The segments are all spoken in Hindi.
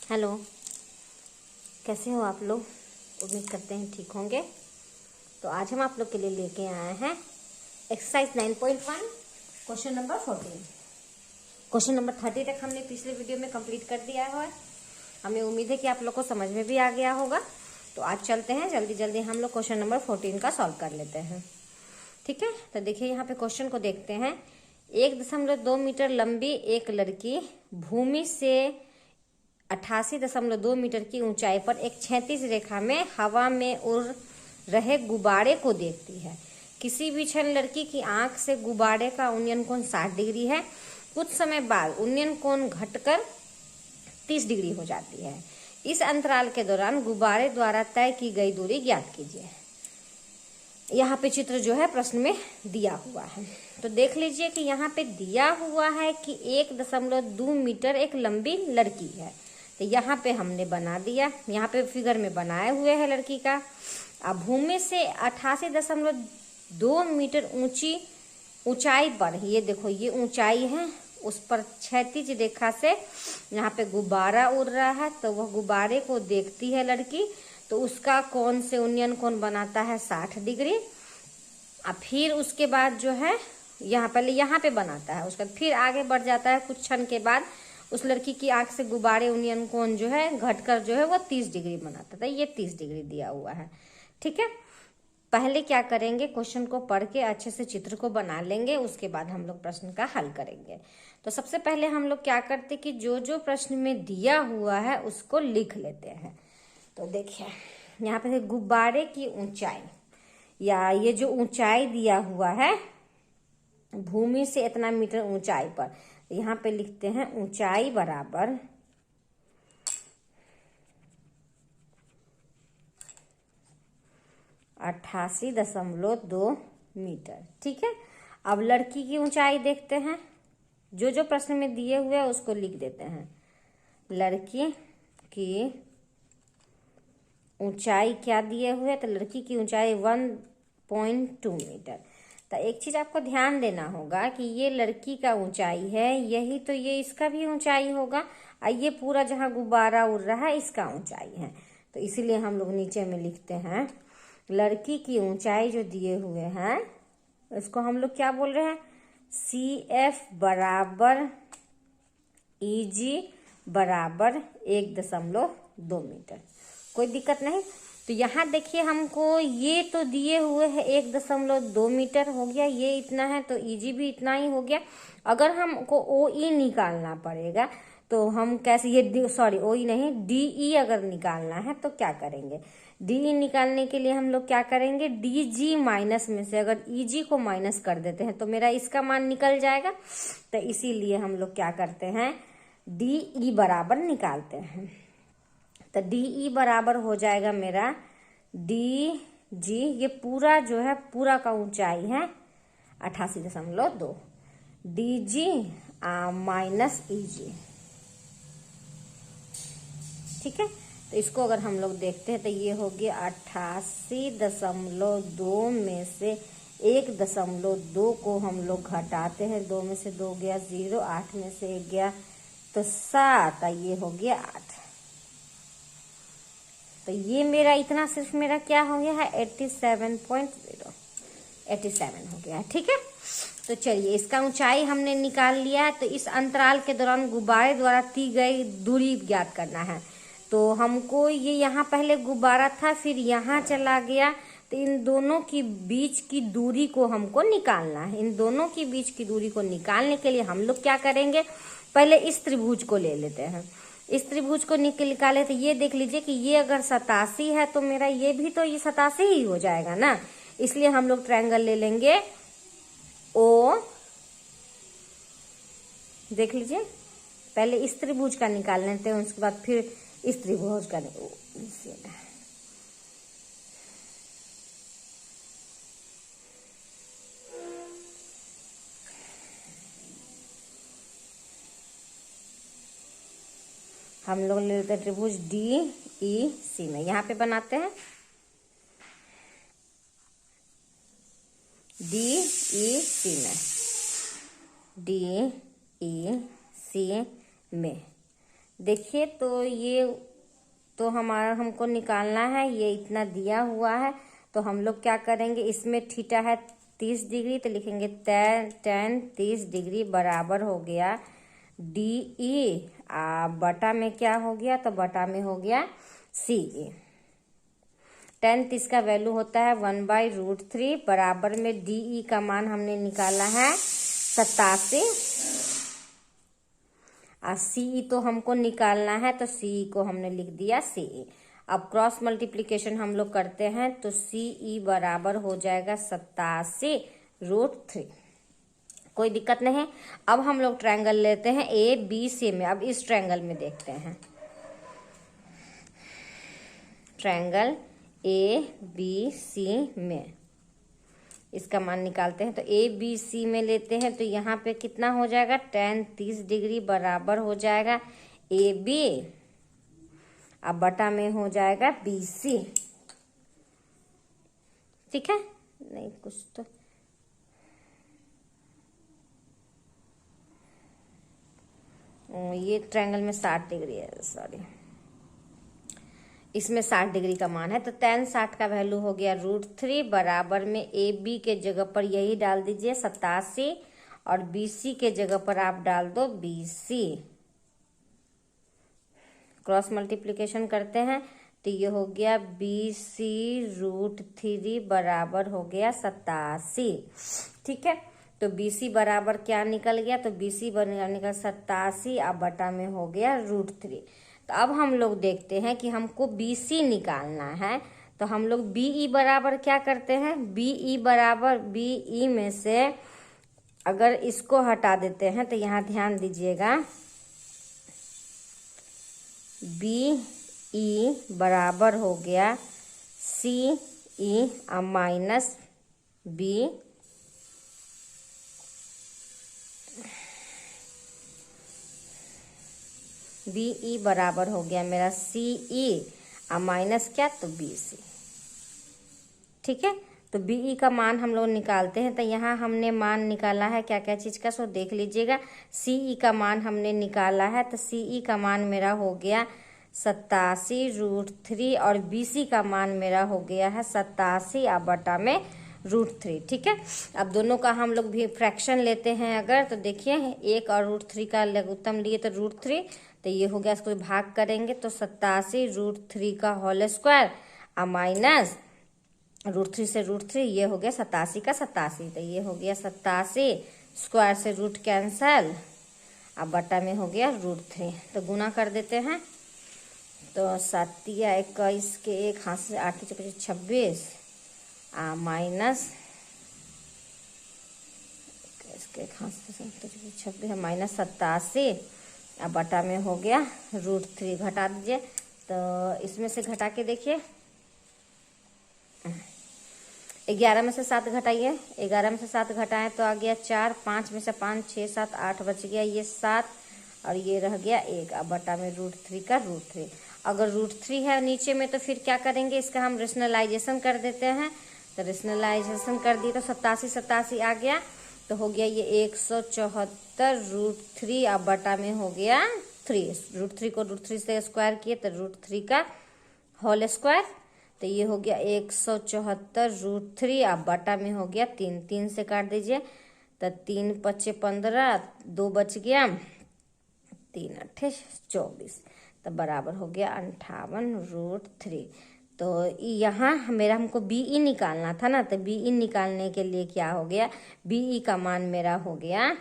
हेलो, कैसे हो आप लोग। उम्मीद करते हैं ठीक होंगे। तो आज हम आप लोग के लिए लेके आए हैं exercise 9.1 question number 14। Question number 30 तक हमने पिछले वीडियो में कंप्लीट कर दिया है। हमें उम्मीद है कि आप लोग को समझ में भी आ गया होगा। तो आज चलते हैं, जल्दी जल्दी हम लोग क्वेश्चन नंबर 14 का सॉल्व कर लेते हैं। ठीक है, तो देखिए यहाँ पे क्वेश्चन को देखते हैं। 1.2 मीटर लंबी एक लड़की भूमि से 88.2 मीटर की ऊंचाई पर एक क्षैतिज रेखा में हवा में उड़ रहे गुब्बारे को देखती है। किसी भी क्षण लड़की की आंख से गुब्बारे का उन्नयन कोण 60 डिग्री है। कुछ समय बाद उन्नयन कोण घटकर 30 डिग्री हो जाती है। इस अंतराल के दौरान गुब्बारे द्वारा तय की गई दूरी ज्ञात कीजिए। यहाँ पे चित्र जो है प्रश्न में दिया हुआ है। तो देख लीजिए कि यहाँ पे दिया हुआ है कि 1.2 मीटर एक लंबी लड़की है। तो यहाँ पे हमने बना दिया, यहाँ पे फिगर में बनाए हुए है लड़की का। अब भूमि से 88.2 मीटर ऊंचाई पर, ये देखो ये ऊंचाई है, उस पर क्षैतिज रेखा से यहाँ पे गुब्बारा उड़ रहा है। तो वह गुब्बारे को देखती है लड़की। तो उसका कोण से उन्नयन कोण बनाता है 60 डिग्री। अब फिर उसके बाद जो है यहाँ पहले यहाँ पे बनाता है, उसके बाद फिर आगे बढ़ जाता है। कुछ क्षण के बाद उस लड़की की आंख से गुब्बारे उन्नयन कोण जो है घटकर जो है वो 30 डिग्री बनाता था। ये 30 डिग्री दिया हुआ है। ठीक है, पहले क्या करेंगे, क्वेश्चन को पढ़ के अच्छे से चित्र को बना लेंगे, उसके बाद हम लोग प्रश्न का हल करेंगे। तो सबसे पहले हम लोग क्या करते कि जो जो प्रश्न में दिया हुआ है उसको लिख लेते हैं। तो देखिए यहाँ पे गुब्बारे की ऊंचाई, या ये जो ऊंचाई दिया हुआ है भूमि से इतना मीटर ऊंचाई पर, यहाँ पे लिखते हैं ऊंचाई बराबर 88.2 मीटर। ठीक है, अब लड़की की ऊंचाई देखते हैं। जो जो प्रश्न में दिए हुए हैं उसको लिख देते हैं। लड़की की ऊंचाई क्या दिए हुए, तो लड़की की ऊंचाई 1.2 मीटर। तो एक चीज आपको ध्यान देना होगा कि ये लड़की का ऊंचाई है, यही तो ये इसका भी ऊंचाई होगा, और ये पूरा जहां गुब्बारा उड़ रहा है इसका ऊंचाई है। तो इसीलिए हम लोग नीचे में लिखते हैं लड़की की ऊंचाई जो दिए हुए हैं इसको हम लोग क्या बोल रहे हैं, CF बराबर EG बराबर 1.2 मीटर। कोई दिक्कत नहीं। तो यहाँ देखिए हमको ये तो दिए हुए है 1.2 मीटर हो गया, ये इतना है तो EG भी इतना ही हो गया। अगर हमको OE निकालना पड़ेगा तो हम कैसे, ये सॉरी OE नहीं DE अगर निकालना है तो क्या करेंगे, DE निकालने के लिए हम लोग क्या करेंगे, DG माइनस में से अगर EG को माइनस कर देते हैं तो मेरा इसका मान निकल जाएगा। तो इसीलिए हम लोग क्या करते हैं DE बराबर निकालते हैं। तो DE बराबर हो जाएगा मेरा DG, ये पूरा जो है पूरा का ऊंचाई है 88.2, DG माइनस EG। ठीक है, तो इसको अगर हम लोग देखते हैं तो ये हो गया 88.2 में से 1.2 को हम लोग घटाते हैं, 2 में से 2 गया 0, 8 में से 1 गया तो 7, ये हो गया 8। तो ये मेरा इतना सिर्फ मेरा क्या हो गया है 87 हो गया है। ठीक है, तो चलिए इसका ऊंचाई हमने निकाल लिया है। तो इस अंतराल के दौरान गुब्बारे द्वारा दी गई दूरी ज्ञात करना है। तो हमको ये यहाँ पहले गुब्बारा था फिर यहाँ चला गया, तो इन दोनों की बीच की दूरी को हमको निकालना है। इन दोनों की बीच की दूरी को निकालने के लिए हम लोग क्या करेंगे, पहले इस त्रिभुज को ले लेते हैं। इस त्रिभुज को निकाले तो ये देख लीजिए कि ये अगर 87 है तो मेरा ये भी तो ये 87 ही हो जाएगा ना। इसलिए हम लोग ट्रायंगल ले लेंगे O। देख लीजिए पहले इस त्रिभुज का निकाल लेते हैं, उसके बाद फिर इस त्रिभुज का हम लोग ले लेते हैं त्रिभुज DEC में, यहाँ पे बनाते हैं DEC में, DEC में। देखिए तो ये तो हमारा हमको निकालना है, ये इतना दिया हुआ है। तो हम लोग क्या करेंगे, इसमें थीटा है 30 डिग्री, तो लिखेंगे tan 30 डिग्री बराबर हो गया DE, बटा में क्या हो गया, तो बटा में हो गया CE। tan 30 का वैल्यू होता है 1/√3 बराबर में DE का मान हमने निकाला है 87, CE तो हमको निकालना है, तो CE को हमने लिख दिया CE। अब क्रॉस मल्टीप्लिकेशन हम लोग करते हैं, तो CE बराबर हो जाएगा 87√3। कोई दिक्कत नहीं है। अब हम लोग ट्रायंगल लेते हैं ABC में। अब इस ट्रायंगल में देखते हैं, ट्रायंगल ABC में इसका मान निकालते हैं। तो ABC में लेते हैं, तो यहाँ पे कितना हो जाएगा, tan 30 डिग्री बराबर हो जाएगा AB, अब बटा में हो जाएगा BC। ठीक है, नहीं कुछ तो ये ट्रायंगल में 60 डिग्री है, सॉरी, इसमें 60 डिग्री का मान है। तो tan 60 का वैल्यू हो गया √3 बराबर में AB के जगह पर यही डाल दीजिए 87, और BC के जगह पर आप डाल दो BC। क्रॉस मल्टीप्लिकेशन करते हैं, तो ये हो गया BC√3 बराबर हो गया 87। ठीक है, तो BC बराबर क्या निकल गया, तो BC बराबर निकल 87, अब बटा में हो गया √3। तो अब हम लोग देखते हैं कि हमको BC निकालना है, तो हम लोग BE बराबर क्या करते हैं, BE बराबर BE में से अगर इसको हटा देते हैं, तो यहाँ ध्यान दीजिएगा, BE बराबर हो गया CE माइनस B, BE बराबर हो गया मेरा CE माइनस क्या, तो BC। ठीक है, तो BE का मान हम लोग निकालते हैं। तो यहाँ हमने मान निकाला है क्या क्या चीज़ का, सो देख लीजिएगा। CE का मान हमने निकाला है, तो CE का मान मेरा हो गया 87√3, और BC का मान मेरा हो गया है 87 बटा में √3। ठीक है, अब दोनों का हम लोग भी फ्रैक्शन लेते हैं अगर, तो देखिए 1 और √3 का लघुत्तम लिए तो √3, तो ये हो गया, इसको भाग करेंगे तो 87√3 का होल स्क्वायर माइनस √3 से √3, ये हो गया 87 का 87, तो ये हो गया 87, स्क्वायर से रूट कैंसल, अब बटा में हो गया √3। तो गुना कर देते हैं, तो 7 या 21 के एक हाथ से 8 के 26 माइनस इसके एक हाथ से 26 माइनस 87, अब बटा में हो गया √3। घटा दीजिए, तो इसमें से घटा के देखिए, 11 में से 7 घटाइए, 11 में से 7 घटाएं तो आ गया 4, 5 में से 5 6 7 8 बच गया, ये 7 और ये रह गया 1, अब बटा में √3 का √3। अगर √3 है नीचे में, तो फिर क्या करेंगे, इसका हम रेशनलाइजेशन कर देते हैं। तो रेशनलाइजेशन कर दिए तो 87 आ गया, तो हो गया ये 174√3, अब बटा में हो गया 3। √3 को √3 से स्क्वायर किए तो √3 का होल स्क्वायर, तो ये हो गया 174√3, अब बटा में हो गया 3। 3 से काट दीजिए, तो 3 × 5 = 15, 2 बच गया, 3 × 8 = 24, तो बराबर हो गया 58√3। तो यहाँ मेरा हमको BE निकालना था ना, तो BE निकालने के लिए क्या हो गया, BE का मान मेरा हो गया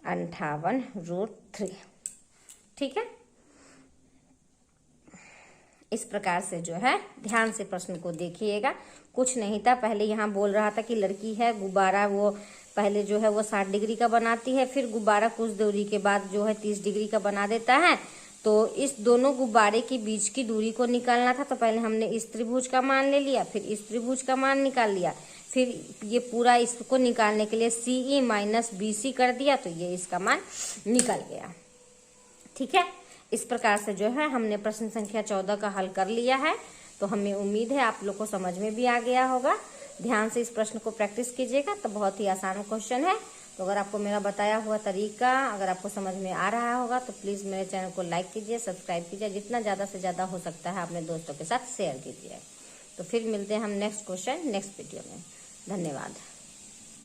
58√3। ठीक है, इस प्रकार से जो है ध्यान से प्रश्न को देखिएगा। कुछ नहीं था, पहले यहाँ बोल रहा था कि लड़की है गुब्बारा, वो पहले जो है वो 60 डिग्री का बनाती है, फिर गुब्बारा कुछ दूरी के बाद जो है 30 डिग्री का बना देता है। तो इस दोनों गुब्बारे के बीच की दूरी को निकालना था, तो पहले हमने इस त्रिभुज का मान ले लिया, फिर इस त्रिभुज का मान निकाल लिया, फिर ये पूरा इसको निकालने के लिए CE माइनस BC कर दिया, तो ये इसका मान निकल गया। ठीक है, इस प्रकार से जो है हमने प्रश्न संख्या 14 का हल कर लिया है। तो हमें उम्मीद है आप लोग को समझ में भी आ गया होगा। ध्यान से इस प्रश्न को प्रैक्टिस कीजिएगा, तो बहुत ही आसान क्वेश्चन है। तो अगर आपको मेरा बताया हुआ तरीका अगर आपको समझ में आ रहा होगा तो प्लीज़ मेरे चैनल को लाइक कीजिए, सब्सक्राइब कीजिए, जितना ज़्यादा से ज़्यादा हो सकता है अपने दोस्तों के साथ शेयर कीजिए। तो फिर मिलते हैं हम नेक्स्ट क्वेश्चन नेक्स्ट वीडियो में। धन्यवाद।